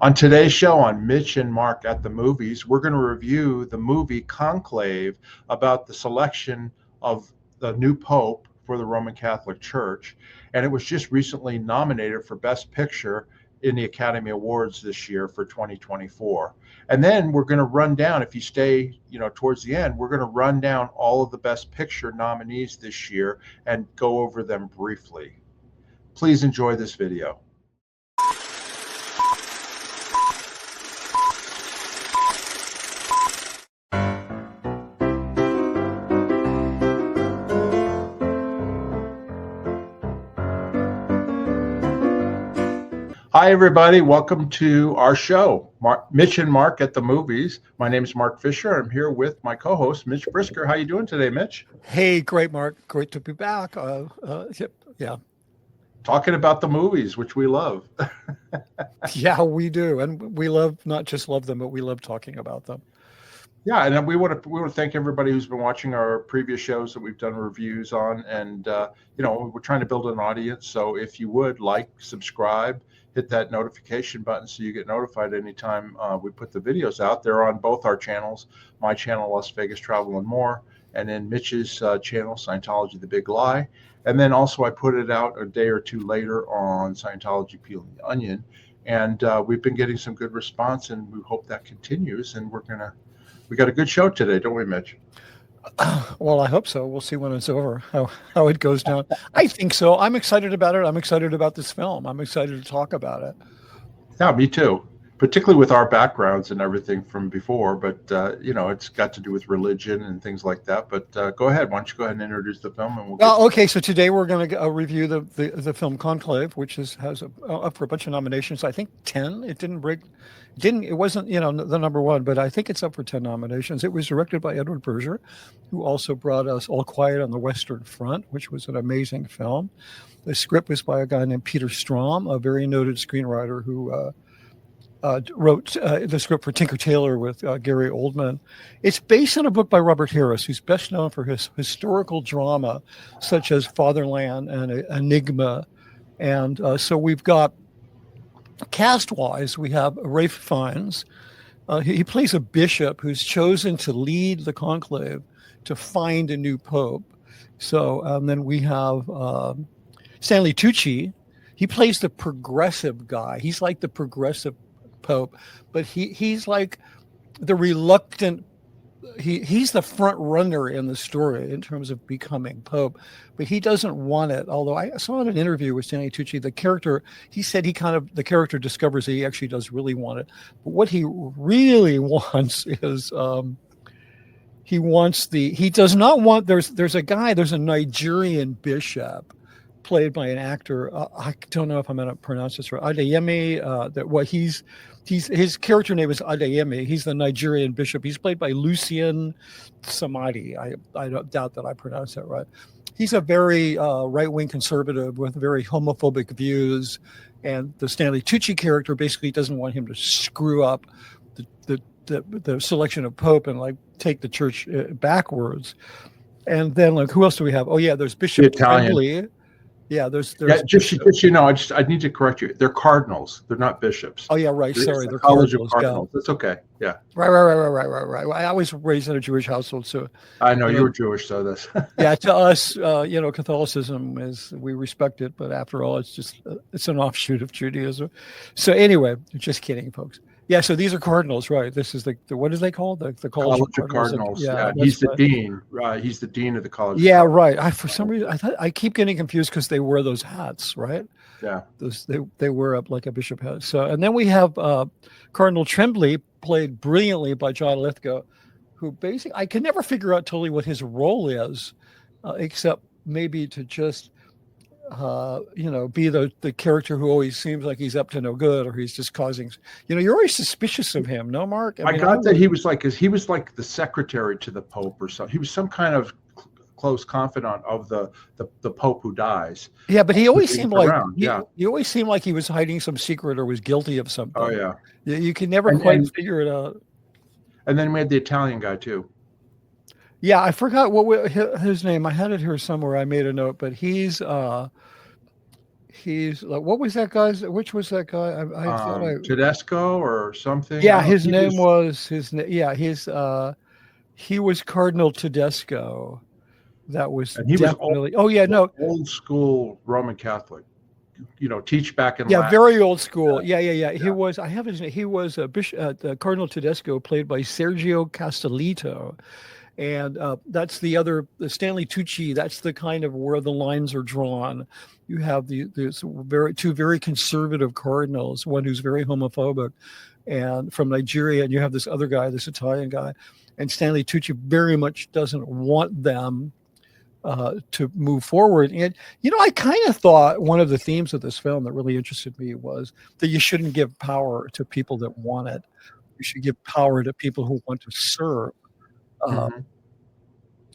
On today's show on Mitch and Mark at the Movies, we're going to review the movie Conclave about the selection of the new Pope for the Roman Catholic Church. And it was just recently nominated for Best Picture in the Academy Awards this year for 2024. And then we're going to run down, if you stay, towards the end, we're going to run down all of the Best Picture nominees this year and go over them briefly. Please enjoy this video. Hi, everybody. Welcome to our show, Mitch and Mark at the Movies. My name is Mark Fisher. I'm here with my co-host, Mitch Brisker. How you doing today, Mitch? Hey, great, Mark. Great to be back. Yeah. Talking about the movies, which we love. Yeah, we do. And we not just love them, but we love talking about them. Yeah, and we want to thank everybody who's been watching our previous shows that we've done reviews on. And, we're trying to build an audience. So if you would subscribe, hit that notification button so you get notified anytime we put the videos out. They're on both our channels, my channel, Las Vegas Travel and More, and then Mitch's channel, Scientology, The Big Lie. And then also I put it out a day or two later on Scientology, Peeling the Onion. And we've been getting some good response, and we hope that continues. And we got a good show today, don't we, Mitch? Well, I hope so. We'll see when it's over, how it goes down. I think so. I'm excited about it. I'm excited about this film. I'm excited to talk about it. Yeah, me too. Particularly with our backgrounds and everything from before. But, it's got to do with religion and things like that. But go ahead. Why don't you go ahead and introduce the film? And okay. So today we're going to review the film Conclave, which has up for a bunch of nominations. I think 10. It wasn't, the number one, but I think it's up for 10 nominations. It was directed by Edward Berger, who also brought us All Quiet on the Western Front, which was an amazing film. The script was by a guy named Peter Strahm, a very noted screenwriter who wrote the script for Tinker Tailor with Gary Oldman. It's based on a book by Robert Harris, who's best known for his historical drama, such as Fatherland and Enigma. And so we've got, cast-wise, we have Ralph Fiennes. He plays a bishop who's chosen to lead the conclave to find a new pope. So then we have Stanley Tucci. He plays the progressive guy. He's like the progressive pope, but he's like the reluctant. He's the front runner in the story in terms of becoming pope, but he doesn't want it. Although I saw in an interview with Stanley Tucci, the character, he said the character discovers that he actually does really want it. But what he really wants is he does not want, there's a Nigerian bishop played by an actor. I don't know if I'm going to pronounce this right. Adeyemi. His character name is Adeyemi. He's the Nigerian bishop. He's played by Lucien Samadi. I don't doubt that I pronounced that right. He's a very right-wing conservative with very homophobic views, and the Stanley Tucci character basically doesn't want him to screw up the selection of pope and take the church backwards. And then who else do we have? Oh yeah, there's Bishop Tremblay. Yeah, there's I need to correct you. They're cardinals. They're not bishops. Oh yeah, right. Sorry, they're College of Cardinals. That's okay. Yeah. Right. I was raised in a Jewish household, so I know you were Jewish, so that's yeah. To us, Catholicism we respect it, but after all, it's an offshoot of Judaism. So anyway, just kidding, folks. Yeah, so these are cardinals, right? This is the what is they called? The College of Cardinals. Yeah, he's the dean. He's the dean of the college. Yeah, right. For some reason, I keep getting confused because they wear those hats, right? Yeah. They wear up like a bishop hat. So, and then we have Cardinal Tremblay, played brilliantly by John Lithgow, who basically I can never figure out totally what his role is, except maybe to just be the character who always seems like he's up to no good, or he's just causing, you're always suspicious of him. No, Mark? I got that he was like the secretary to the Pope or something. He was some kind of close confidant of the Pope who dies. Yeah, but he always seemed he always seemed like he was hiding some secret or was guilty of something. Oh yeah. You can never quite figure it out. And then we had the Italian guy too. Yeah, I forgot what his name. I had it here somewhere. I made a note, but he's he's like, what was that guy's? Which was that guy? I thought I. Tedesco or something. I Yeah, don't know. his name was his. Yeah, his. He was Cardinal Tedesco. That was And he was definitely. Oh yeah, no. old school Roman Catholic. Teach back in Yeah, Latin. very old school. Yeah. He Yeah. was. I have his name. He was a bishop. Cardinal Tedesco, played by Sergio Castellito, and that's the Stanley Tucci. That's the kind of where the lines are drawn. You have there's two very conservative cardinals, one who's very homophobic, and from Nigeria, and you have this other guy, this Italian guy, and Stanley Tucci very much doesn't want them to move forward. And, I kind of thought one of the themes of this film that really interested me was that you shouldn't give power to people that want it. You should give power to people who want to serve. Mm-hmm.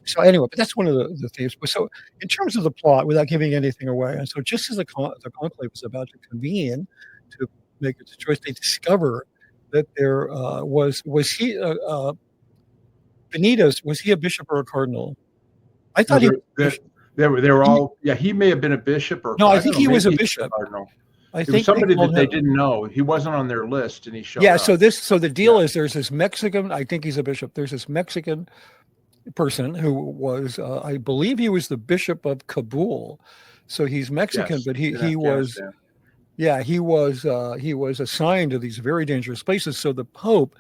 So anyway, but that's one of the themes. So in terms of the plot, without giving anything away, and so just as the conclave is about to convene to make its choice, they discover that there was he Benitez, was he a bishop or a cardinal? I thought they were all. Yeah, he may have been a bishop or. No, I think he was a bishop. Cardinal. I It think was somebody that they didn't know. He wasn't on their list, and he showed up. So the deal is there's this Mexican. I think he's a bishop. There's this Mexican person who was, I believe, he was the bishop of Kabul. So he's Mexican, but he was. Yeah, he was assigned to these very dangerous places. So the Pope,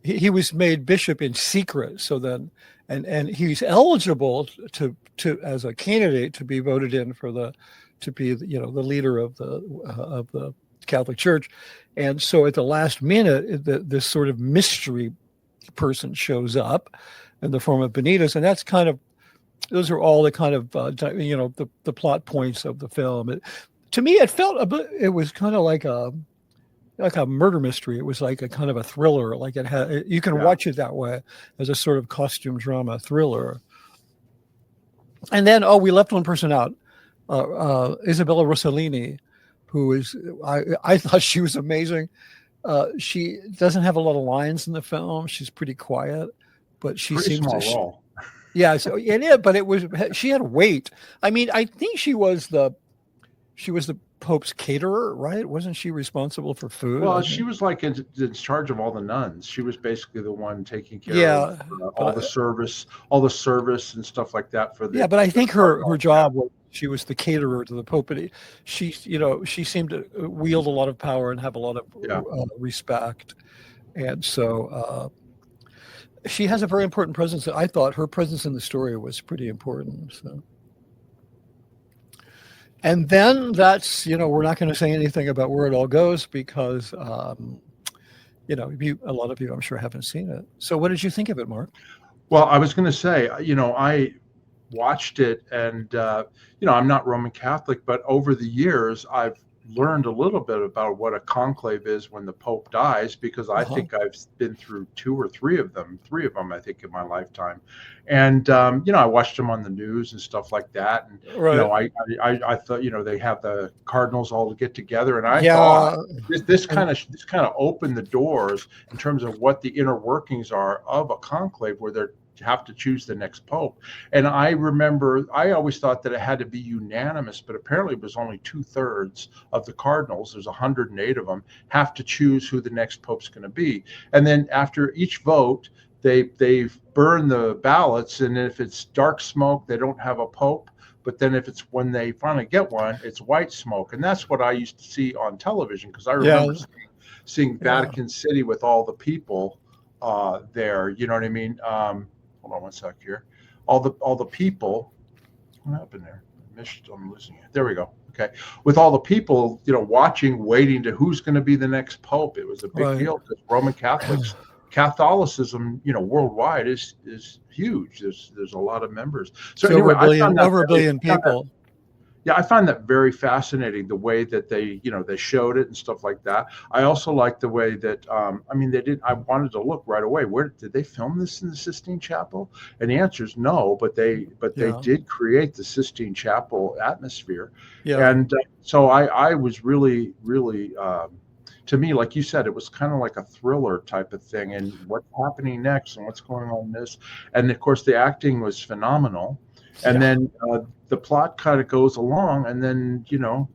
he was made bishop in secret. So then, and he's eligible to as a candidate to be voted in to be the leader of the Catholic Church. And so at the last minute, this sort of mystery person shows up in the form of Benitez, and that's kind of. Those are all the kind of the plot points of the film. To me, it felt it was kind of like a murder mystery. It was like a kind of a thriller. Like it had, you can watch it that way as a sort of costume drama thriller. And then, we left one person out, Isabella Rossellini, who is I thought she was amazing. She doesn't have a lot of lines in the film. She's pretty quiet, but she seems small role. Yeah, so but she had weight. I mean, I think she was the Pope's caterer, right? Wasn't she responsible for food? Well, she was like in charge of all the nuns. She was basically the one taking care of all the service and stuff like that for the. Yeah, but I think her job was she was the caterer to the Pope. But she seemed to wield a lot of power and have a lot of respect, and so. She has a very important presence. I thought her presence in the story was pretty important. So. And then that's, we're not going to say anything about where it all goes because, a lot of you, I'm sure, haven't seen it. So what did you think of it, Mark? Well, I was going to say, I watched it and, I'm not Roman Catholic, but over the years, I've learned a little bit about what a conclave is when the Pope dies, because I think I've been through two or three of them, I think, in my lifetime. And, I watched them on the news and stuff like that. And, I thought, they have the cardinals all to get together. And I thought this kind of opened the doors in terms of what the inner workings are of a conclave where they're have to choose the next pope. And I remember I always thought that it had to be unanimous, but apparently it was only 2/3 of the cardinals, there's 108 of them, have to choose who the next pope's going to be. And then after each vote, they burn the ballots, and if it's dark smoke, they don't have a pope. But then if it's when they finally get one, it's white smoke. And that's what I used to see on television, because I remember seeing Vatican City with all the people there. You know what I mean? Hold on one sec here. All the people. What happened there? I'm losing it. There we go. Okay. With all the people, watching, waiting to who's going to be the next pope. It was a big deal because Roman Catholicism, worldwide is huge. There's a lot of members. So anyway, over a billion people. I find that very fascinating, the way that they showed it and stuff like that. I also like the way that, I wanted to look right away. Where did they film this, in the Sistine Chapel? And the answer is no, but they did create the Sistine Chapel atmosphere. Yeah. And so I was really, really, to me, like you said, it was kind of like a thriller type of thing, and what's happening next and what's going on in this. And of course, the acting was phenomenal. And then the plot kind of goes along, and then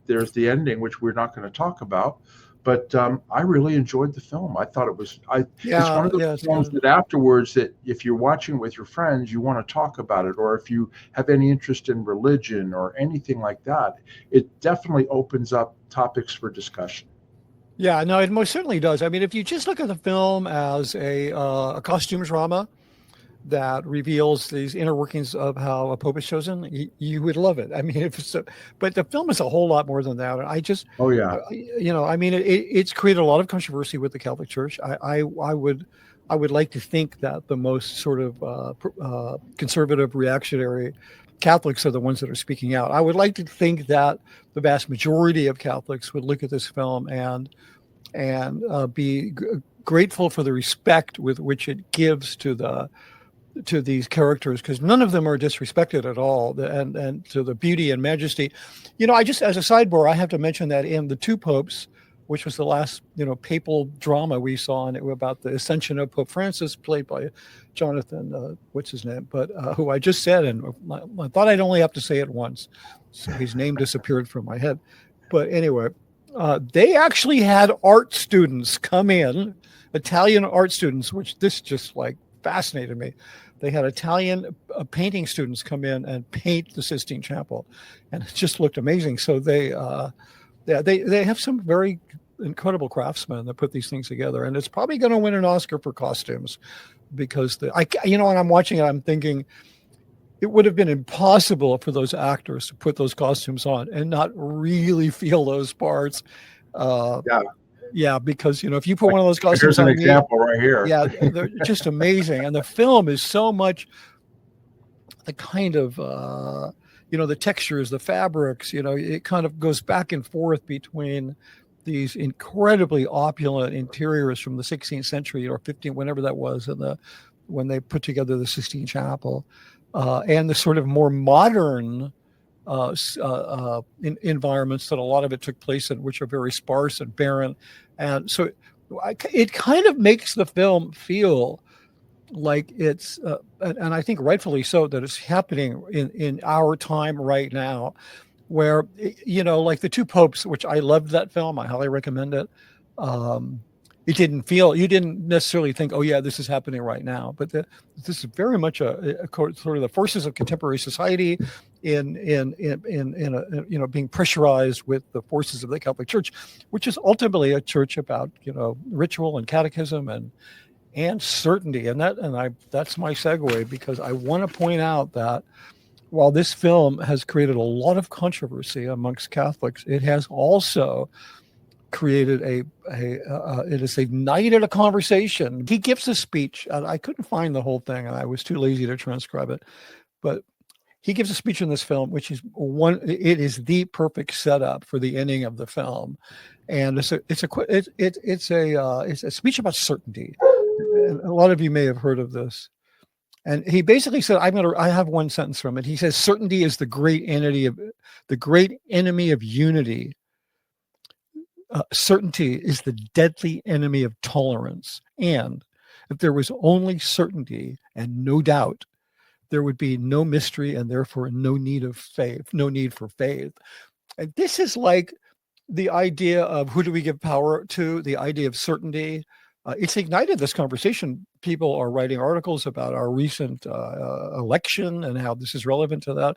there's the ending, which we're not going to talk about. But I really enjoyed the film. I thought it's one of those films that afterwards, that if you're watching with your friends, you want to talk about it, or if you have any interest in religion or anything like that, it definitely opens up topics for discussion. Yeah, no, it most certainly does. I mean, if you just look at the film as a costume drama that reveals these inner workings of how a pope is chosen, you would love it. I mean, but the film is a whole lot more than that. And I just, oh yeah, I mean, it's created a lot of controversy with the Catholic Church. I would like to think that the most sort of conservative, reactionary Catholics are the ones that are speaking out. I would like to think that the vast majority of Catholics would look at this film and be grateful for the respect with which it gives to these characters, because none of them are disrespected at all, and to the beauty and majesty. I just, as a sidebar, I have to mention that in The Two Popes, which was the last papal drama we saw, and it was about the ascension of Pope Francis, played by Jonathan, what's his name, but who I just said, and I thought I'd only have to say it once, so his name disappeared from my head. But anyway, they actually had art students come in, Italian art students, which this just fascinated me. They had Italian painting students come in and paint the Sistine Chapel, and it just looked amazing. So they have some very incredible craftsmen that put these things together, and it's probably going to win an Oscar for costumes, because when I'm watching it, I'm thinking it would have been impossible for those actors to put those costumes on and not really feel those parts. Yeah, because if you put one of those costumes here's an example right here. Yeah, they're just amazing, and the film is so much the kind of the textures, the fabrics. It kind of goes back and forth between these incredibly opulent interiors from the 16th century or 15th, whenever that was, and when they put together the Sistine Chapel, and the sort of more modern environments that a lot of it took place in, which are very sparse and barren. And so it kind of makes the film feel like it's, and I think rightfully so, that it's happening in our time right now, where, like The Two Popes, which I loved that film. I highly recommend it. You didn't necessarily think, oh yeah, this is happening right now, but this is very much a sort of the forces of contemporary society in being pressurized with the forces of the Catholic Church, which is ultimately a church about ritual and catechism and certainty. And that's my segue, because I want to point out that while this film has created a lot of controversy amongst Catholics, it has also created it has ignited a conversation. He gives a speech, and I couldn't find the whole thing, and I was too lazy to transcribe it, but he gives a speech in this film, which is it is the perfect setup for the ending of the film, and it's a speech about certainty. And a lot of you may have heard of this. And he basically said, I have one sentence from it. He says, certainty is the great enemy of unity. Certainty is the deadly enemy of tolerance. And if there was only certainty and no doubt, there would be no mystery and therefore no need for faith. And this is like the idea of who do we give power to, the idea of certainty. It's ignited this conversation. People are writing articles about our recent election and how this is relevant to that.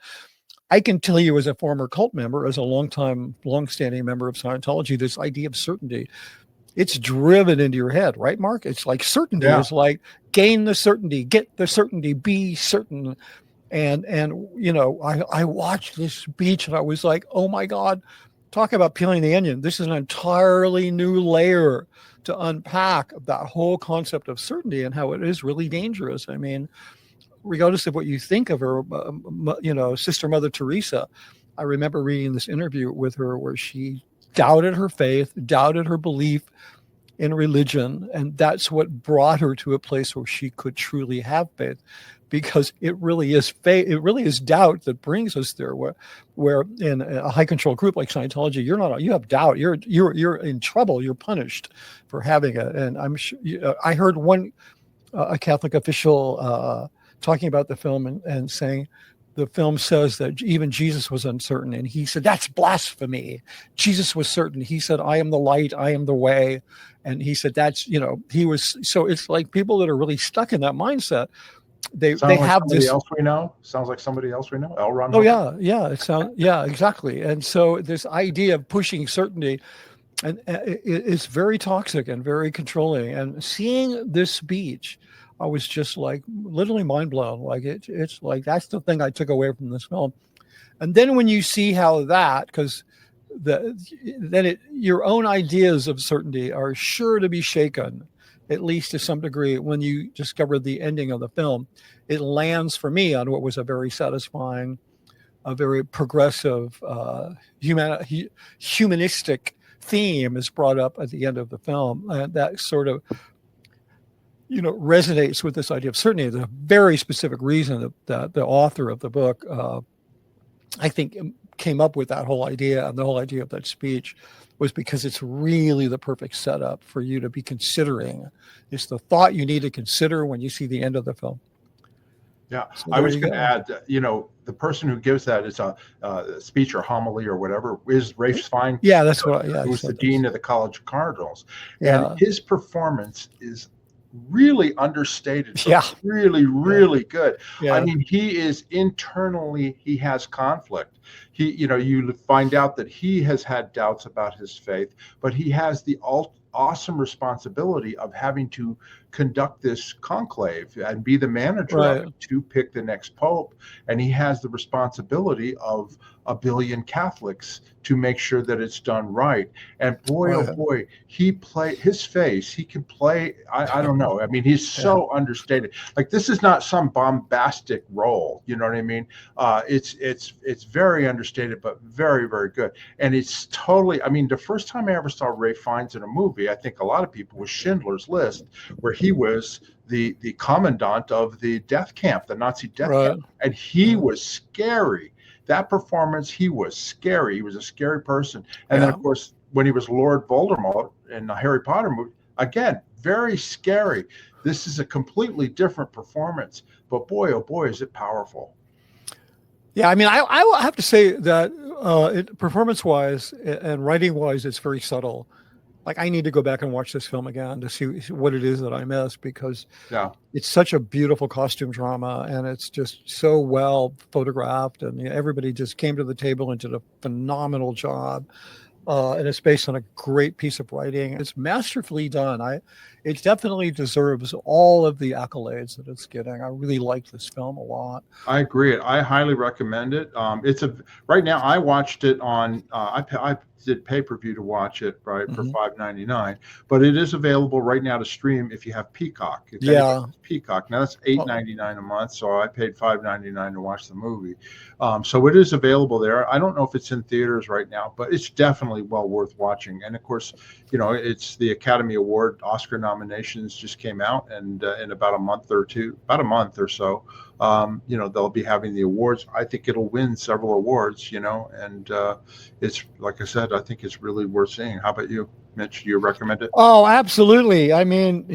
I can tell you, as a former cult member, as a long-standing member of Scientology, this idea of certainty, it's driven into your head, right, Mark? It's like certainty is like gain the certainty, get the certainty, be certain. And I watched this speech and I was like, oh my God, talk about peeling the onion. This is an entirely new layer to unpack that whole concept of certainty and how it is really dangerous. I mean, regardless of what you think of her, Sister Mother Teresa, I remember reading this interview with her where she doubted her faith, doubted her belief in religion, and that's what brought her to a place where she could truly have faith, because it really is faith, it really is doubt that brings us there. Where in a high control group like Scientology, you have doubt, you're in trouble, you're punished for having it. And I'm sure I heard a Catholic official talking about the film and saying, the film says that even Jesus was uncertain, and he said, that's blasphemy. Jesus was certain. He said, I am the light, I am the way. And he said, that's, he was, so it's like people that are really stuck in that mindset. They like have somebody this. else we know. Sounds like somebody else we know. L. Ron Oh Hubbard. yeah. It sounds, yeah, exactly. And so this idea of pushing certainty, and it's very toxic and very controlling. And seeing this speech, I was just like literally mind blown. Like it's like, that's the thing I took away from this film. And then when you see how that, because your own ideas of certainty are sure to be shaken, at least to some degree, when you discover the ending of the film. It lands for me on what was a very satisfying, a very progressive, humanistic theme is brought up at the end of the film. And that sort of, resonates with this idea of certainty. There's a very specific reason that the author of the book, I think, came up with that whole idea, and the whole idea of that speech was because it's really the perfect setup for you to be considering. It's the thought you need to consider when you see the end of the film. Yeah, So I was going to add, the person who gives that is a speech or homily or whatever is Ralph Fiennes. Yeah, that's what. Yeah, who was the dean of the College of Cardinals, yeah. and his performance is really understated. Yeah, really good. Yeah. I mean, he has conflict. You find out that he has had doubts about his faith, but he has the awesome responsibility of having to conduct this conclave and be the manager of it to pick the next pope. And he has the responsibility of 1 billion Catholics to make sure that it's done right. And boy, oh boy, he can play. I don't know. I mean, he's so understated. Like, this is not some bombastic role. You know what I mean? It's very understated, but very, very good. And it's totally, I mean, the first time I ever saw Ralph Fiennes in a movie, I think a lot of people, was Schindler's List, where he was the commandant of the death camp, the Nazi death camp. And he was scary. That performance, he was scary. He was a scary person. And then, of course, when he was Lord Voldemort in the Harry Potter movie, again, very scary. This is a completely different performance. But boy, oh boy, is it powerful. Yeah, I mean, I will have to say that performance-wise and writing-wise, it's very subtle. Like, I need to go back and watch this film again to see what it is that I missed, because it's such a beautiful costume drama, and it's just so well photographed, and everybody just came to the table and did a phenomenal job. And it's based on a great piece of writing. It's masterfully done. It definitely deserves all of the accolades that it's getting. I really like this film a lot. I agree. I highly recommend it. Right now I watched it on. I did pay-per-view to watch it for $5.99, but it is available right now to stream if you have Peacock. Peacock. Now that's $8.99 a month, so I paid $5.99 to watch the movie. So it is available there. I don't know if it's in theaters right now, but it's definitely well worth watching. And of course, it's the Academy Award Oscar nominations just came out, and in about a month or so, they'll be having the awards. I think it'll win several awards, and it's, like I said, I think it's really worth seeing. How about you, Mitch? Do you recommend it? Oh, absolutely. I mean,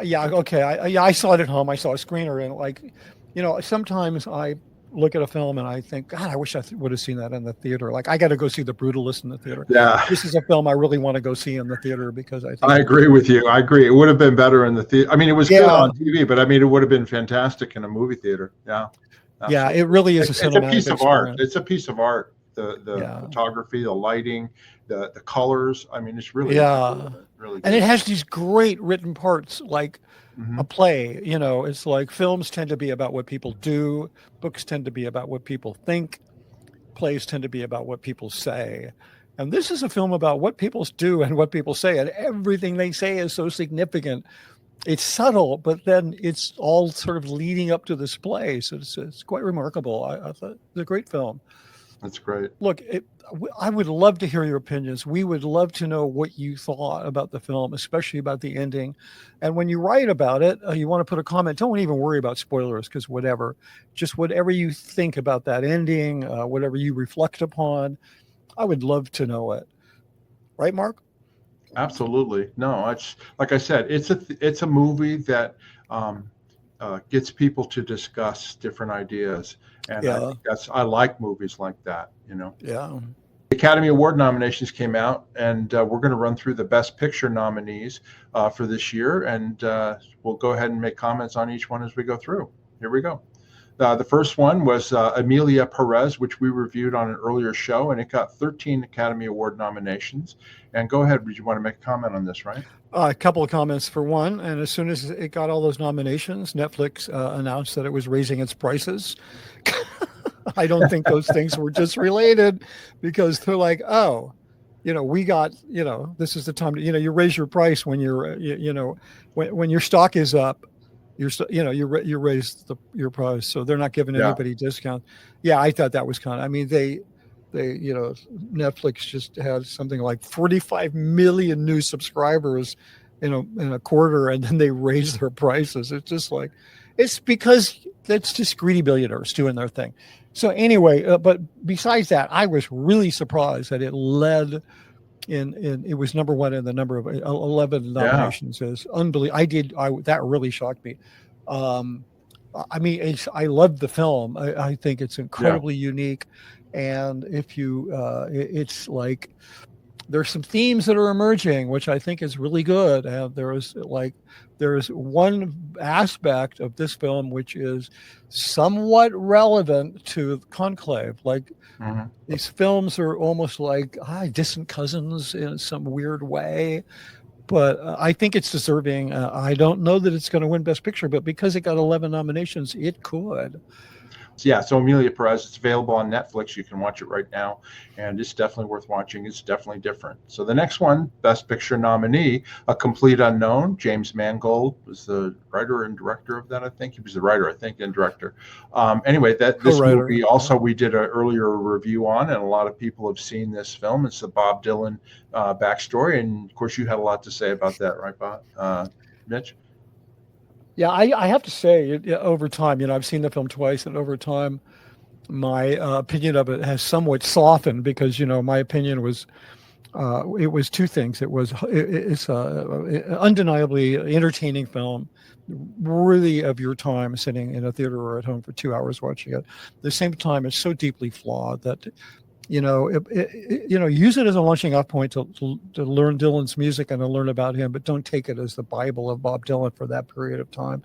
okay. I saw it at home. I saw a screener, and sometimes I look at a film and I think, God, I wish I would have seen that in the theater. Like, I got to go see The Brutalist in the theater. Yeah, this is a film I really want to go see in the theater, because I think I agree with you. I agree. It would have been better in the theater. I mean, it was good on TV, but I mean, it would have been fantastic in a movie theater. Yeah. Absolutely. Yeah, it really is it's a piece of art. It's a piece of art. The photography, the lighting, the colors. I mean, it's really really good. And it has these great written parts, like a play. It's like films tend to be about what people do, books tend to be about what people think, plays tend to be about what people say. And this is a film about what people do and what people say, and everything they say is so significant. It's subtle, but then it's all sort of leading up to this play. So it's quite remarkable. I thought it's a great film. That's great. Look, I would love to hear your opinions. We would love to know what you thought about the film, especially about the ending. And when you write about it, you want to put a comment. Don't even worry about spoilers, because just whatever you think about that ending, whatever you reflect upon, I would love to know it. Right, Mark? Absolutely. No, it's like I said, it's a movie that gets people to discuss different ideas. And I Yeah. think I like movies like that, Yeah. The Academy Award nominations came out, and we're going to run through the Best Picture nominees for this year, and we'll go ahead and make comments on each one as we go through. Here we go. The first one was Emilia Perez, which we reviewed on an earlier show, and it got 13 Academy Award nominations. And go ahead, would you want to make a comment on this, right? A couple of comments for one. And as soon as it got all those nominations, Netflix announced that it was raising its prices. I don't think those things were just related, because they're like, oh, we got, this is the time to, you raise your price when you're, when your stock is up, you raise your price. So they're not giving anybody discount. Yeah, I thought that was I mean, they Netflix just had something like 45 million new subscribers in a quarter, and then they raised their prices. It's just like, it's because that's just greedy billionaires doing their thing. So anyway, but besides that, I was really surprised that it led it was number one in the number of 11 nominations. Is unbelievable. That really shocked me. I mean, I love the film. I think it's incredibly unique. And if you, it's like, there's some themes that are emerging, which I think is really good. And there's one aspect of this film which is somewhat relevant to Conclave. Like, these films are almost like distant cousins in some weird way. But I think it's deserving. I don't know that it's going to win Best Picture, but because it got 11 nominations, it could. Yeah, so Emilia Perez, it's available on Netflix. You can watch it right now, and it's definitely worth watching. It's definitely different. So the next one, Best Picture nominee, A Complete Unknown. James Mangold was the writer and director of that, I think. He was the writer, I think, and director. Anyway, this movie also we did an earlier review on, and a lot of people have seen this film. It's the Bob Dylan backstory, and of course you had a lot to say about that, right, Bob? Mitch? Yeah, I have to say, over time, I've seen the film twice, and over time, my opinion of it has somewhat softened, because, my opinion was, it was two things. It's an undeniably entertaining film, worthy of your time sitting in a theater or at home for 2 hours watching it. At the same time, it's so deeply flawed that, use it as a launching off point to learn Dylan's music and to learn about him, but don't take it as the Bible of Bob Dylan for that period of time.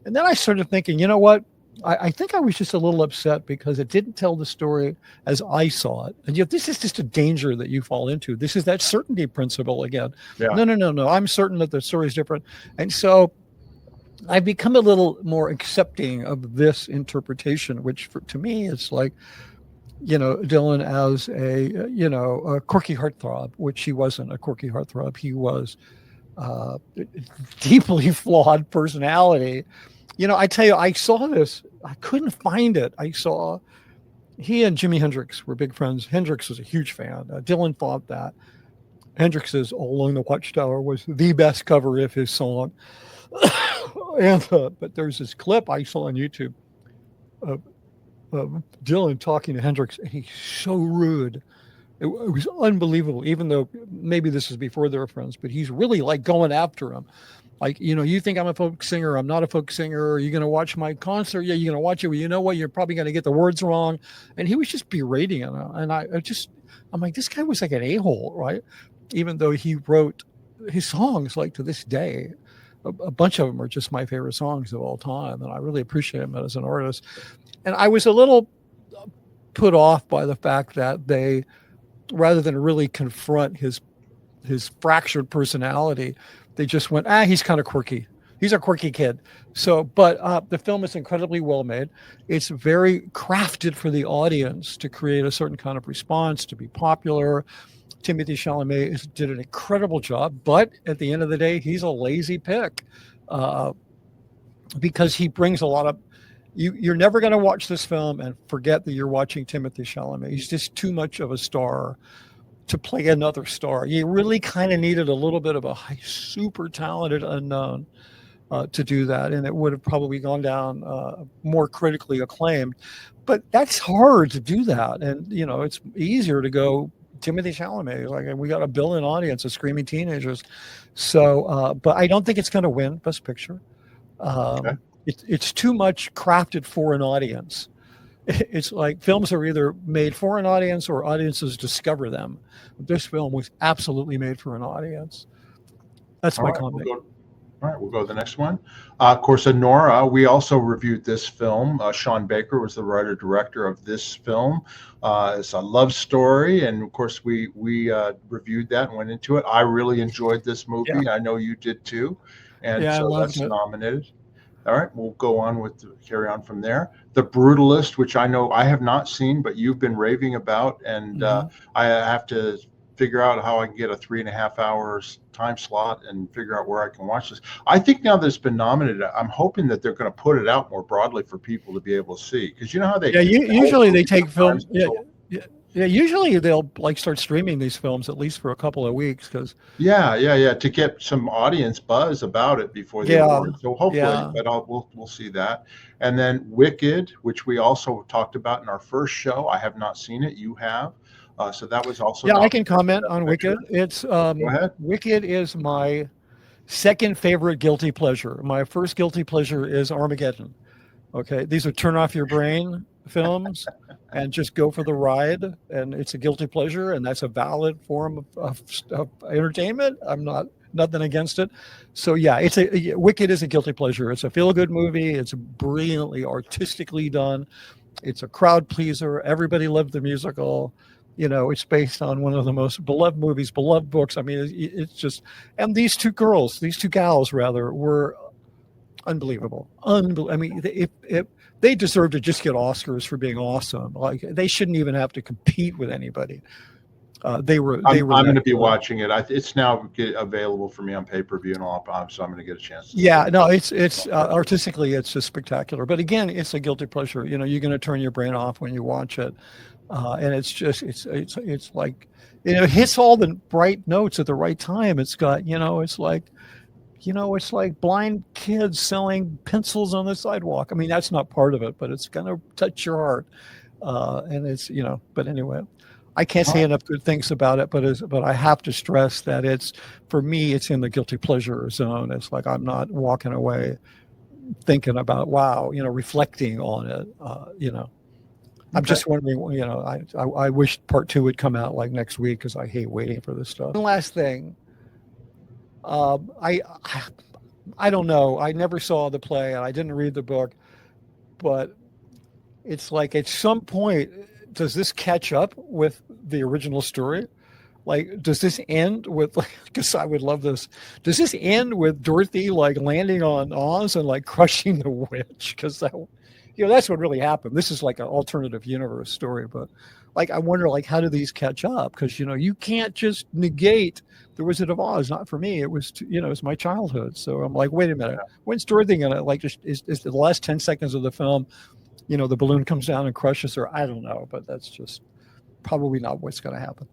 And then I started thinking, you know what? I think I was just a little upset because it didn't tell the story as I saw it. And this is just a danger that you fall into. This is that certainty principle again. Yeah. No. I'm certain that the story is different. And so I've become a little more accepting of this interpretation, which to me is like, Dylan as a quirky heartthrob, which he wasn't a quirky heartthrob. He was deeply flawed personality. I tell you, I saw this. I couldn't find it. I saw he and Jimi Hendrix were big friends. Hendrix was a huge fan. Dylan thought that Hendrix's All Along the Watchtower was the best cover of his song. But there's this clip I saw on YouTube of Dylan talking to Hendrix, and he's so rude. It was unbelievable, even though maybe this is before they were friends, but he's really like going after him. Like, you think I'm a folk singer. I'm not a folk singer. Are you going to watch my concert? Yeah, you're going to watch it. Well, you know what? You're probably going to get the words wrong. And he was just berating him. And I'm like, this guy was like an a-hole, right? Even though he wrote his songs, like, to this day. A bunch of them are just my favorite songs of all time. And I really appreciate him as an artist. And I was a little put off by the fact that they, rather than really confront his fractured personality, they just went, he's kind of quirky. He's a quirky kid. So, but the film is incredibly well made. It's very crafted for the audience to create a certain kind of response, to be popular. Timothée Chalamet did an incredible job, but at the end of the day, he's a lazy pick because he brings a lot of. You're never going to watch this film and forget that you're watching Timothée Chalamet. He's just too much of a star to play another star. You really kind of needed a little bit of a super talented unknown to do that, and it would have probably gone down more critically acclaimed. But that's hard to do that, and it's easier to go Timothée Chalamet. Like, we got a billion audience of screaming teenagers. So, but I don't think it's going to win Best Picture. Okay. it's too much crafted for an audience. It's like films are either made for an audience or audiences discover them. This film was absolutely made for an audience. That's All my right, comment. all right, we'll go to the next one. Of course, Nora, we also reviewed this film. Sean Baker was the writer-director of this film. It's a love story, and of course, we reviewed that and went into it. I really enjoyed this movie. Yeah. I know you did too, and Yeah, I so loved that's it. nominated. All right, we'll go on with carry on from there. The Brutalist, which I know I have not seen, but you've been raving about, and I have to figure out how I can get a 3.5 hours time slot and figure out where I can watch this. I think now that it's been nominated, I'm hoping that they're going to put it out more broadly for people to be able to see. Because you know how they usually they take films. So, Yeah. Usually they'll like start streaming these films at least for a couple of weeks because to get some audience buzz about it before the awards. So hopefully, but we'll see that. And then Wicked, which we also talked about in our first show. I have not seen it. You have. So that was also. I can comment on Wicked. It's Go ahead. Wicked is my second favorite guilty pleasure. My first guilty pleasure is Armageddon. Okay, these are turn off your brain films and just go for the ride, and it's a guilty pleasure, and that's a valid form of entertainment. I'm nothing against it. So yeah, Wicked is a guilty pleasure. It's a feel-good movie. It's brilliantly artistically done. It's a crowd pleaser. Everybody loved the musical. It's based on one of the most beloved movies, beloved books. I mean, it's just, and these two gals rather, were unbelievable. I mean, if they deserve to just get Oscars for being awesome. Like, they shouldn't even have to compete with anybody. They were. I'm going to be watching it. It's now available for me on pay-per-view and all, so I'm going to get a chance. It's artistically, it's just spectacular. But again, it's a guilty pleasure. You're going to turn your brain off when you watch it. And it's just it's like it hits all the bright notes at the right time. It's got it's like blind kids selling pencils on the sidewalk. I mean, that's not part of it, but it's gonna touch your heart. And it's but anyway, I can't say enough good things about it. But I have to stress that for me, it's in the guilty pleasure zone. It's like I'm not walking away thinking about reflecting on it. I'm just wondering, I wish part 2 would come out like next week because I hate waiting for this stuff. One last thing. I don't know. I never saw the play and I didn't read the book, but it's like at some point, does this catch up with the original story? Like, does this end with, because I would love this. Does this end with Dorothy landing on Oz and crushing the witch? Because that's what really happened. This is like an alternative universe story, but I wonder how do these catch up? Because you can't just negate the Wizard of Oz. Not for me. It was it was my childhood. So I'm like, wait a minute, when's Dorothy gonna is the last 10 seconds of the film? The balloon comes down and crushes her. I don't know, but that's just probably not what's going to happen.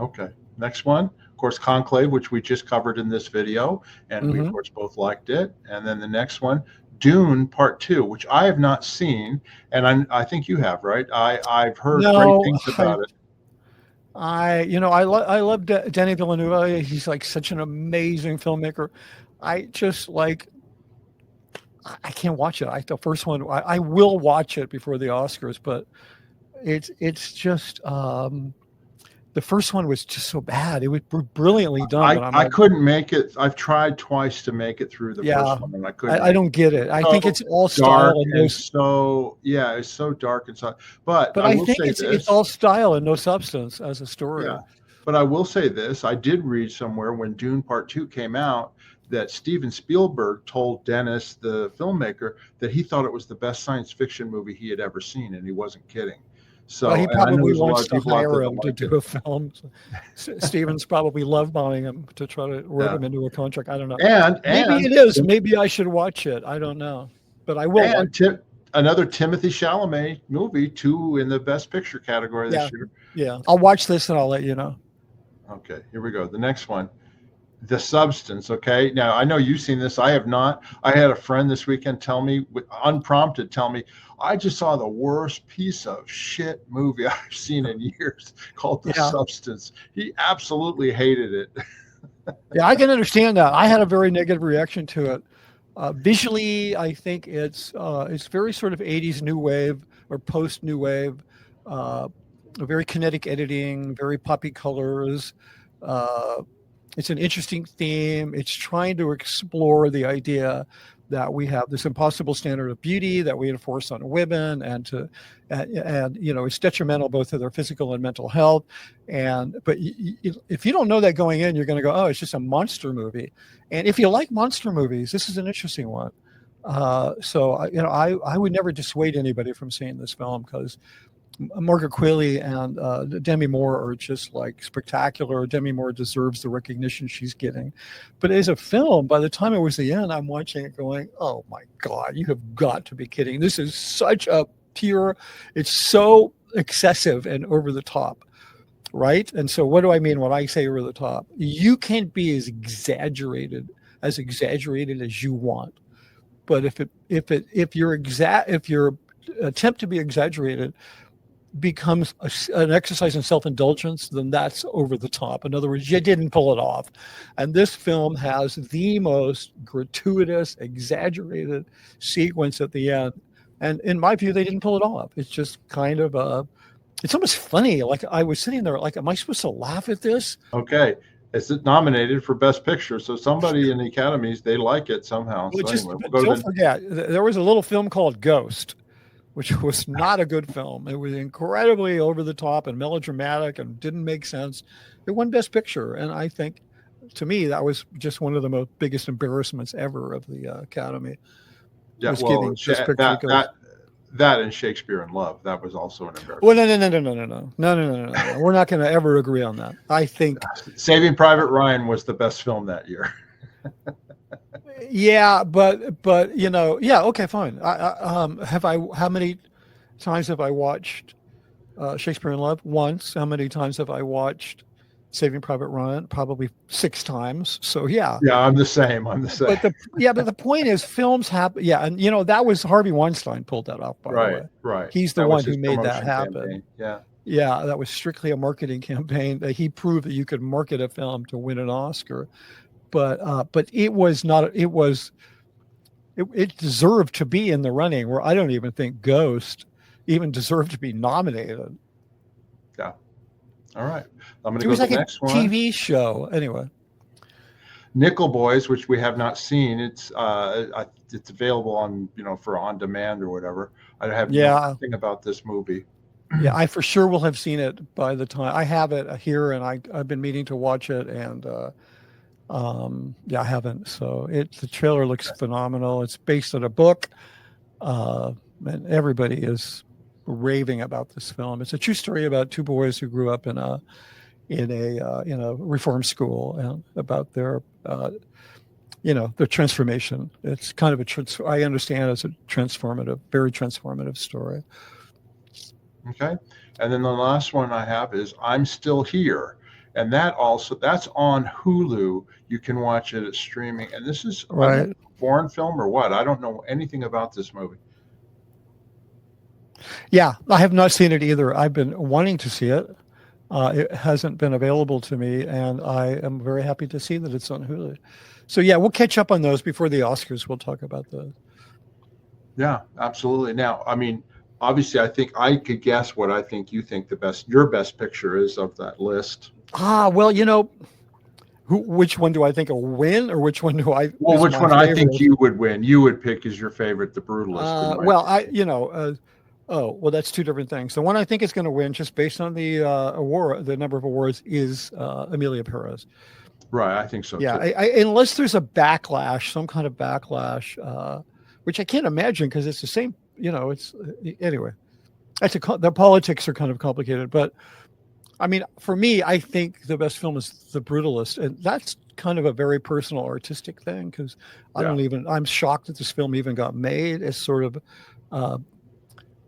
Okay, next one. Of course, Conclave, which we just covered in this video, and we of course both liked it. And then the next one, Dune Part 2, which I have not seen, and I think you have, right? I've heard great things about it. I love Denis Villeneuve. He's such an amazing filmmaker. I just I can't watch it. The first one, I will watch it before the Oscars, but it's just the first one was just so bad. It was brilliantly done. I couldn't make it. I've tried twice to make it through the first one, and I couldn't. I don't get it. I think it's all style and no. It's so dark and so. But I think it's all style and no substance as a story. Yeah, but I will say this: I did read somewhere when Dune Part 2 came out that Steven Spielberg told Dennis, the filmmaker, that he thought it was the best science fiction movie he had ever seen, and he wasn't kidding. So he probably wants to hire him to do a film. Steven's probably love bombing him to try to work him into a contract. I don't know. And maybe it is. Maybe I should watch it. I don't know, but I will. And another Timothée Chalamet movie, 2 in the Best Picture category this year. Yeah, I'll watch this and I'll let you know. Okay, here we go. The next one. The Substance. Okay, now I know you've seen this. I have not. I had a friend this weekend tell me, unprompted, I just saw the worst piece of shit movie I've seen in years called The Substance. He absolutely hated it. Yeah, I can understand that. I had a very negative reaction to it. Visually, I think it's very sort of 80s new wave or post new wave, uh, very kinetic editing, very poppy colors. Uh, it's an interesting theme. It's trying to explore the idea that we have this impossible standard of beauty that we enforce on women, and it's detrimental both to their physical and mental health. But if you don't know that going in, you're going to go, oh, it's just a monster movie. And if you like monster movies, this is an interesting one. I would never dissuade anybody from seeing this film, because Margaret Qualley and Demi Moore are just like spectacular. Demi Moore deserves the recognition she's getting. But as a film, by the time it was the end, I'm watching it going, oh my God, you have got to be kidding. This is such a pure, it's so excessive and over the top. Right. And so what do I mean when I say over the top? You can't be as exaggerated as you want. But if your attempt to be exaggerated becomes an exercise in self-indulgence, then that's over the top. In other words, you didn't pull it off. And this film has the most gratuitous, exaggerated sequence at the end. And in my view, they didn't pull it off. It's just kind of it's almost funny. Like, I was sitting there like, am I supposed to laugh at this? Okay. It's nominated for Best Picture, so somebody in the Academies, they like it somehow. Well, so anyway, don't forget, there was a little film called Ghost, which was not a good film. It was incredibly over the top and melodramatic and didn't make sense. It won Best Picture, and I think, to me, that was just one of the biggest embarrassments ever of the Academy. Yeah, well, that and Shakespeare in Love, that was also an embarrassment. Well, no. We're not going to ever agree on that. I think Saving Private Ryan was the best film that year. Yeah, but okay, fine. How many times have I watched Shakespeare in Love? Once. How many times have I watched Saving Private Ryan? Probably 6 times. So yeah. Yeah, I'm the same. But the point is, films happen. Yeah, and that was Harvey Weinstein pulled that off. By the way, right. He's the one who made that happen. Campaign. Yeah. Yeah, that was strictly a marketing campaign. That he proved that you could market a film to win an Oscar. But it was not. It deserved to be in the running. Where I don't even think Ghost even deserved to be nominated. Yeah. All right. I'm going to go to to the like next one. TV show anyway. Nickel Boys, which we have not seen. It's available on for on demand or whatever. I have nothing about this movie. Yeah, I for sure will have seen it by the time I have it here, and I've been meaning to watch it, and I haven't. So the trailer looks phenomenal. It's based on a book, and everybody is raving about this film. It's a true story about 2 boys who grew up in a reform school, and about their their transformation. It's kind of I understand it's a very transformative story. Okay, and then the last one I have is I'm Still Here. And that's on Hulu. You can watch it at streaming. And this is a foreign film or what? I don't know anything about this movie. Yeah, I have not seen it either. I've been wanting to see it. It hasn't been available to me, and I am very happy to see that it's on Hulu. So yeah, we'll catch up on those before the Oscars. We'll talk about those. Yeah, absolutely. Now, I mean, obviously, I think I could guess what I think you think your best picture is of that list. Well, which one do I think will win, or which one do I? Well, which one I think you would win? You would pick as your favorite, The Brutalist. That's 2 different things. The one I think is going to win, just based on the the number of awards, is Emilia Perez. Right, I think so. Yeah, too. Unless there's some kind of backlash, which I can't imagine, because it's the same. It's anyway. The politics are kind of complicated, but. I mean, for me, I think the best film is The Brutalist, and that's kind of a very personal artistic thing, because I'm shocked that this film even got made. It's sort of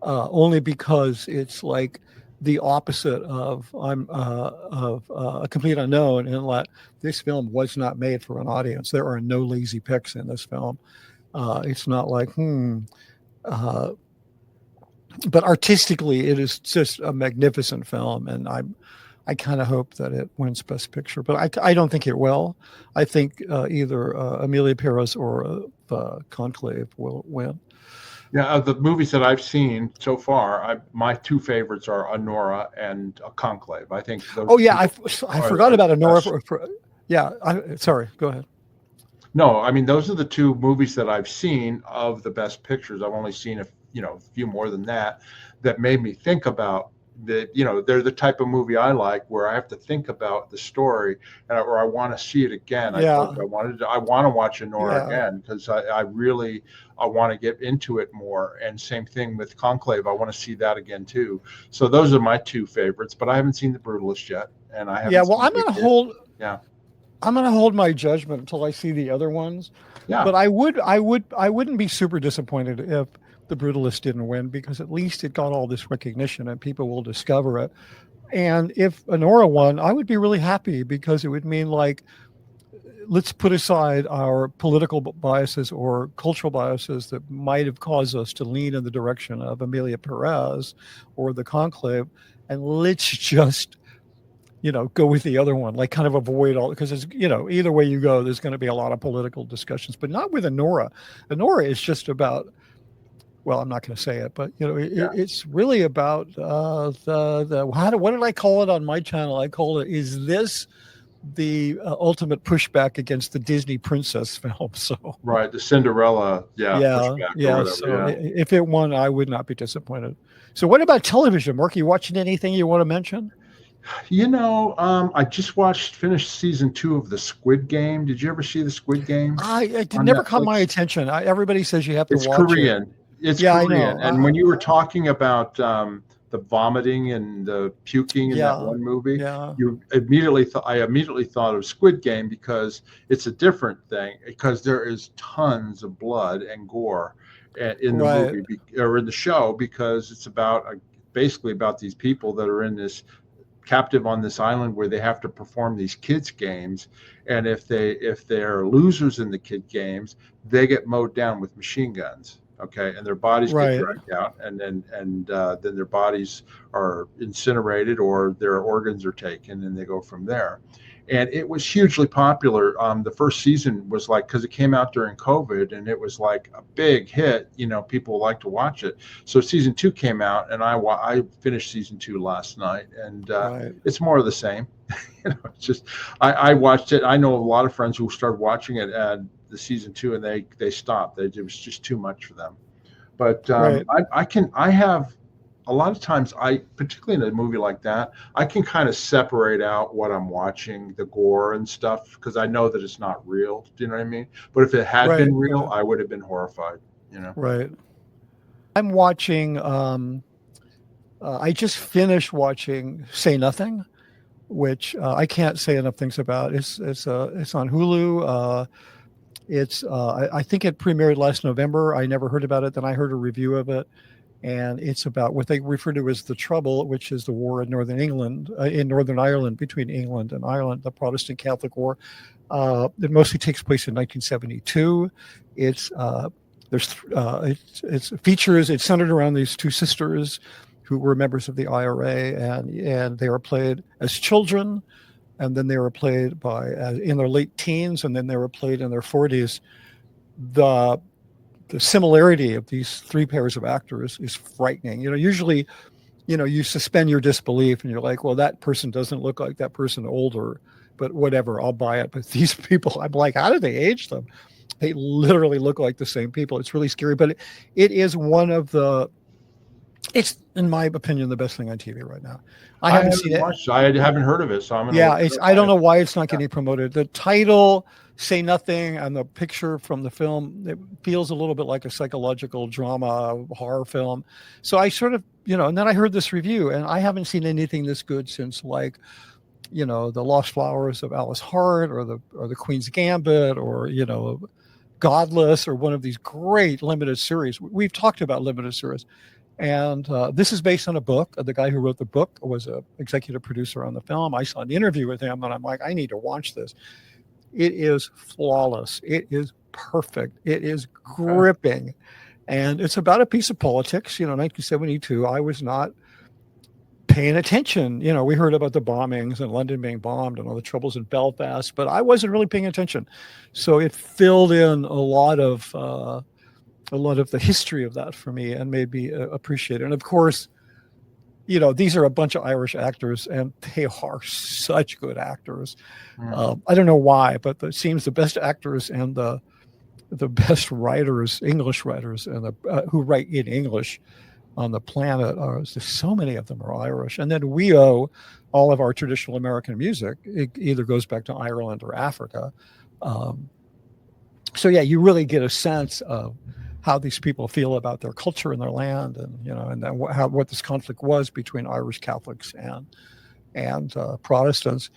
only because it's like the opposite of A Complete Unknown, in that this film was not made for an audience. There are no lazy picks in this film. It's not like but artistically, it is just a magnificent film, and I kind of hope that it wins Best Picture, but I don't think it will. I think either Amelia Perez or Conclave will win. Yeah, of the movies that I've seen so far, my two favorites are Honora and Conclave. I think those. Oh yeah, I forgot about Honora. Yeah, sorry. Go ahead. No, I mean those are the two movies that I've seen of the Best Pictures. I've only seen a few more than that made me think about they're the type of movie I like where I have to think about the story or I want to see it again. Yeah. I want to watch Honora again because I really want to get into it more. And same thing with Conclave. I want to see that again too. So those are my two favorites, but I haven't seen The Brutalist yet, and I haven't. Yeah, well, I'm going to hold. Yeah. I'm going to hold my judgment until I see the other ones. Yeah. But I wouldn't be super disappointed if The Brutalist didn't win, because at least it got all this recognition and people will discover it. And if Honora won, I would be really happy, because it would mean, like, let's put aside our political biases or cultural biases that might have caused us to lean in the direction of Amelia Perez or the Conclave, and let's just go with the other one, like kind of avoid all, because it's, either way you go, there's going to be a lot of political discussions, but not with Honora. Honora is just about, well, I'm not going to say it, but it's really about what did I call it on my channel? I call it, is this the ultimate pushback against the Disney princess film? So right, the Cinderella, pushback. So if it won, I would not be disappointed. So what about television, Mark? You watching anything you want to mention? I just finished season 2 of the Squid Game. Did you ever see the Squid Game? It never caught my attention. Everybody says you have to watch Korean. it. It's Korean. And when you were talking about the vomiting and the puking in that one movie, you immediately I immediately thought of Squid Game, because it's a different thing, because there is tons of blood and gore in the movie or in the show, because it's basically about these people that are in this captive on this island where they have to perform these kids games, and if they're losers in the kid games, they get mowed down with machine guns, and their bodies get dragged out, and then their bodies are incinerated or their organs are taken, and they go from there. And it was hugely popular. The first season was because it came out during COVID, and it was like a big hit. People like to watch it. So season 2 came out, and I finished season 2 last night, and it's more of the same. It's just I watched it. I know a lot of friends who started watching it at the season 2, and they stopped. It was just too much for them. But I have. A lot of times, particularly in a movie like that, I can kind of separate out what I'm watching, the gore and stuff, because I know that it's not real. Do you know what I mean? But if it had been real, I would have been horrified. Right. I'm watching. I just finished watching Say Nothing, which I can't say enough things about. It's on Hulu. I think it premiered last November. I never heard about it. Then I heard a review of it. And it's about what they refer to as the Trouble, which is the war in Northern Ireland, between England and Ireland, the Protestant Catholic War. It mostly takes place in 1972. It's centered around these two sisters who were members of the IRA, and they were played as children, and then they were played in their late teens, and then they were played in their 40s. The similarity of these three pairs of actors is frightening. Usually, you suspend your disbelief and you're like, well, that person doesn't look like that person older, but whatever, I'll buy it. But these people, I'm like, how did they age them? They literally look like the same people. It's really scary, but it is it's, in my opinion, the best thing on TV right now. I haven't seen it. I haven't heard of it, so I'm gonna I don't know why it's not getting promoted. The title, Say Nothing, and the picture from the film, it feels a little bit like a psychological drama horror film. So I sort of, and then I heard this review, and I haven't seen anything this good since, like, The Lost Flowers of Alice Hart, or the Queen's Gambit, or Godless, or one of these great limited series. We've talked about limited series. And this is based on a book. The guy who wrote the book was an executive producer on the film. I saw an interview with him, and I'm like, I need to watch this. It is flawless. It is perfect. It is gripping. And it's about a piece of politics. 1972, I was not paying attention. We heard about the bombings and London being bombed and all the troubles in Belfast, but I wasn't really paying attention. So it filled in a lot of the history of that for me and made me appreciate it. And of course, these are a bunch of Irish actors, and they are such good actors. I don't know why, but it seems the best actors and the best writers, English writers, and who write in English on the planet there's so many of them are Irish. And then we owe all of our traditional American music. It either goes back to Ireland or Africa. So yeah, you really get a sense of how these people feel about their culture and their land, and and then what this conflict was between Irish Catholics and Protestants.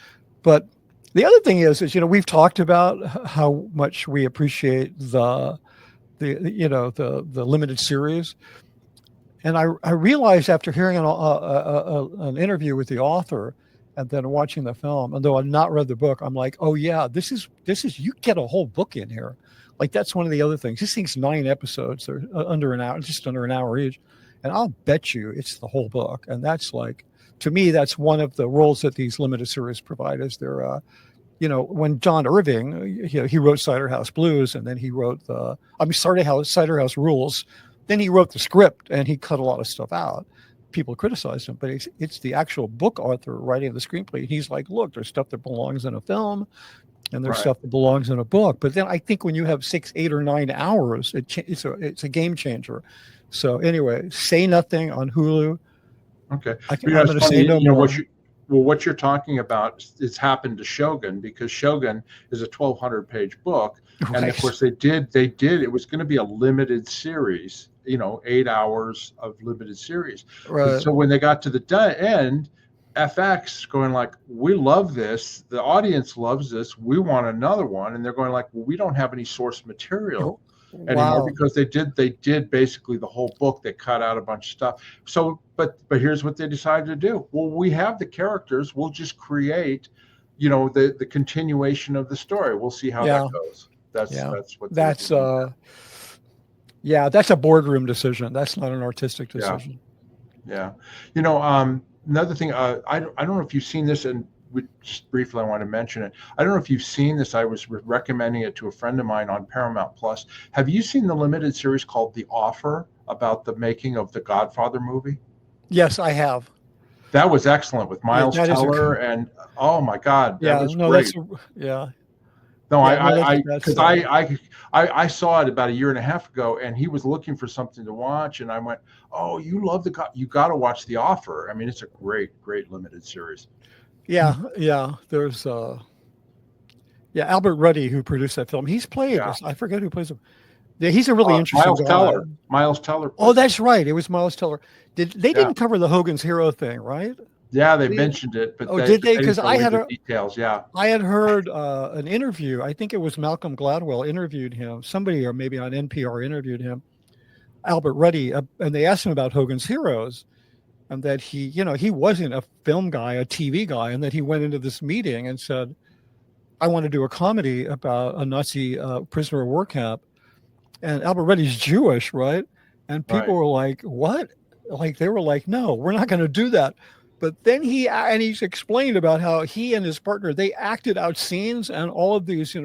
But the other thing is we've talked about how much we appreciate the limited series, and I realized after hearing an interview with the author and then watching the film, and though I've not read the book, I'm like, oh yeah, this is you get a whole book in here. Like, that's one of the other things. This thing's 9 episodes. They're under an hour, just under an hour each. And I'll bet you it's the whole book. And that's like, to me, that's one of the roles that these limited series provide is they're, when John Irving, he wrote Cider House Blues, and then he wrote Cider House Rules. Then he wrote the script, and he cut a lot of stuff out. People criticized him, but it's the actual book author writing the screenplay. He's like, look, there's stuff that belongs in a film, and there's stuff that belongs in a book. But then I think when you have 6, 8, or 9 hours, it's a game changer. So anyway, Say Nothing on Hulu. Okay. I'm going to say no more. What you're talking about is happened to Shogun, because Shogun is a 1,200-page book. Right. And of course they did, it was going to be a limited series, 8 hours of limited series. Right. So when they got to the end, FX going like, we love this, the audience loves this, we want another one, and they're going like, well, we don't have any source material anymore, because they did basically the whole book. They cut out a bunch of stuff. So but here's what they decided to do. Well, we have the characters, we'll just create the continuation of the story. We'll see how that goes. That's that's a boardroom decision. That's not an artistic decision. Yeah. Another thing, I don't know if you've seen this, and just briefly I want to mention it. I don't know if you've seen this. I was recommending it to a friend of mine on Paramount Plus. Have you seen the limited series called The Offer, about the making of the Godfather movie? Yes, I have. That was excellent with Miles Teller, and oh my God, that was great. No, I saw it about a year and a half ago, and he was looking for something to watch, and I went, "Oh, you got to watch The Offer." I mean, it's a great limited series. Yeah. There's Albert Ruddy, who produced that film. He's played. I forget who plays him. Yeah, he's a really interesting guy. Miles Teller. Oh, that's right. It was Miles Teller. Didn't cover the Hogan's Hero thing, right? Yeah, they mentioned it, but did they? Because I had details. Yeah, I had heard an interview. I think it was Malcolm Gladwell interviewed him. Somebody, or maybe on NPR, interviewed him, Albert Ruddy, and they asked him about Hogan's Heroes, and that he wasn't a film guy, a TV guy, and that he went into this meeting and said, "I want to do a comedy about a Nazi prisoner of war camp," and Albert Ruddy's Jewish, right? And people were like, "What?" Like, they were like, "No, we're not going to do that." But then he's explained about how he and his partner, they acted out scenes, and all of these,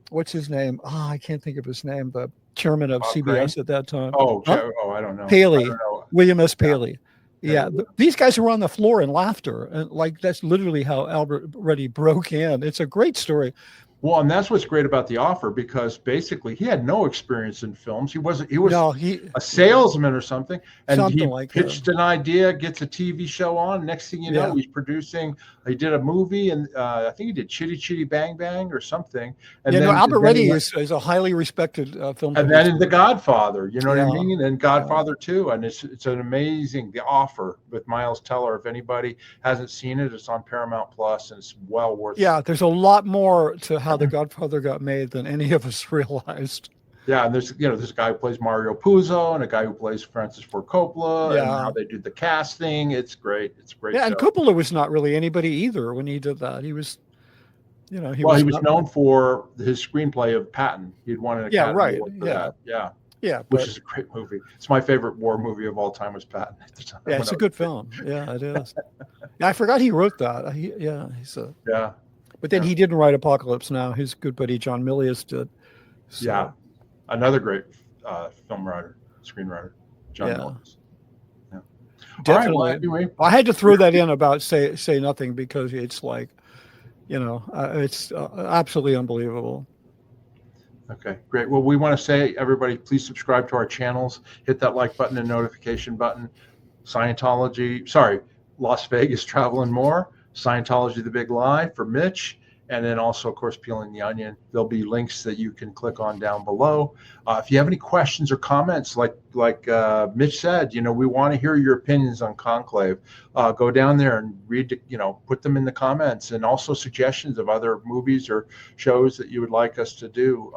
what's his name? I can't think of his name. The chairman of CBS at that time. I don't know. Paley, William S. Paley. Yeah. These guys were on the floor in laughter, and like that's literally how Albert Ruddy broke in. It's a great story. Well, and that's what's great about The Offer, because basically he had no experience in films. He was a salesman or something, and he pitched an idea, gets a TV show on. Next thing you know, he's producing. He did a movie, and I think he did Chitty Chitty Bang Bang or something. And then Albert Ruddy is a highly respected film. And then in The Godfather, you know what I mean, and Godfather 2, and it's an amazing The Offer with Miles Teller. If anybody hasn't seen it, it's on Paramount Plus, and it's well worth. Yeah, there's a lot more to how The Godfather got made than any of us realized. Yeah, and there's a guy who plays Mario Puzo and a guy who plays Francis Ford Coppola, and how they do the casting. It's great. It's great. Yeah, and Coppola was not really anybody either when he did that. He was, he was known for his screenplay of Patton. He'd won an Academy Award for that. Yeah. Yeah, which but is a great movie. It's my favorite war movie of all time was Patton at the time. yeah, when it's I a was good kid. film. Yeah, it is. Yeah, I forgot he wrote that. He's a. Yeah, But then yeah, he didn't write Apocalypse Now. His good buddy John Milius did. yeah. So Another great film writer, screenwriter, John yeah, Mills. Yeah. All right. Well, definitely. anyway, I had to throw that in about say nothing because it's like, it's absolutely unbelievable. okay, great. Well, we want to say, everybody, please subscribe to our channels. Hit that like button and notification button. Las Vegas Travel and More, Scientology, The Big Lie for Mitch, and then also, of course, Peeling the Onion. There'll be links that you can click on down below. If you have any questions or comments, like Mitch said, we want to hear your opinions on Conclave. Go down there and read, put them in the comments, and also suggestions of other movies or shows that you would like us to do.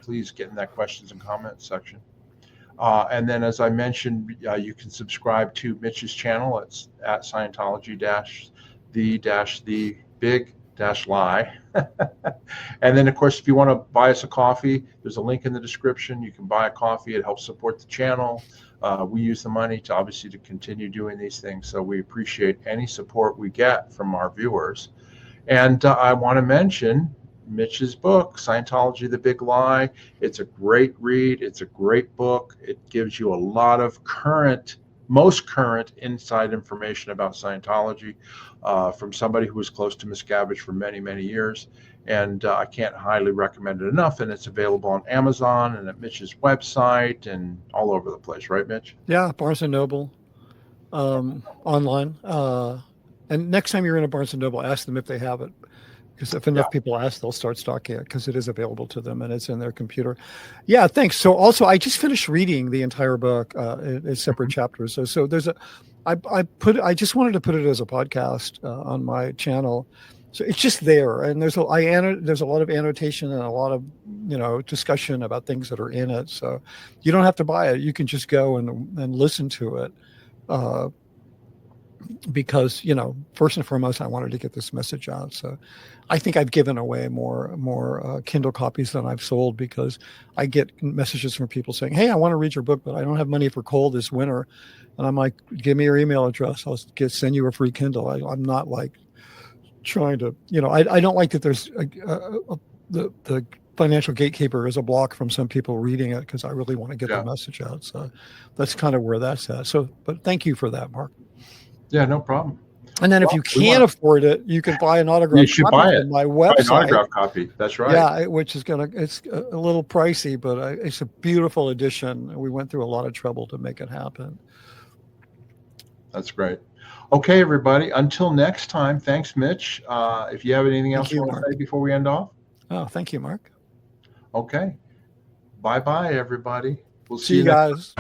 Please get in that questions and comments section. And then, as I mentioned, you can subscribe to Mitch's channel. It's at Scientology-the big lie. And then, of course, if you want to buy us a coffee, there's a link in the description. You can buy a coffee. It helps support the channel. We use the money to continue doing these things. So we appreciate any support we get from our viewers. And I want to mention Mitch's book, Scientology, The Big Lie. It's a great read. It's a great book. It gives you a lot of most current inside information about Scientology from somebody who was close to Miscavige for many, many years. And I can't highly recommend it enough. And it's available on Amazon and at Mitch's website and all over the place. Right, Mitch? Yeah, Barnes & Noble, online. And next time you're in a Barnes & Noble, ask them if they have it. Because if enough people ask, they'll start stocking it because it is available to them and it's in their computer. Yeah, thanks. So also, I just finished reading the entire book in separate chapters. So there's I just wanted to put it as a podcast on my channel. So it's just there, and there's a lot of annotation and a lot of discussion about things that are in it. So you don't have to buy it; you can just go and listen to it. Because first and foremost, I wanted to get this message out. So I think I've given away more Kindle copies than I've sold because I get messages from people saying, "Hey, I want to read your book, but I don't have money for coal this winter." And I'm like, "Give me your email address. I'll send you a free Kindle." I'm not like trying to, I don't like that there's the financial gatekeeper is a block from some people reading it because I really want to get the message out. So that's kind of where that's at. So, but thank you for that, Mark. Yeah, no problem. And then if you can't afford it, you can buy an autograph. You should buy it. On my website. Buy an autograph copy. That's right. Yeah, which is it's a little pricey, but it's a beautiful edition. We went through a lot of trouble to make it happen. That's great. Okay, everybody. Until next time, thanks, Mitch. If you have anything else you want to say before we end off? Oh, thank you, Mark. Okay. Bye-bye, everybody. We'll see you guys.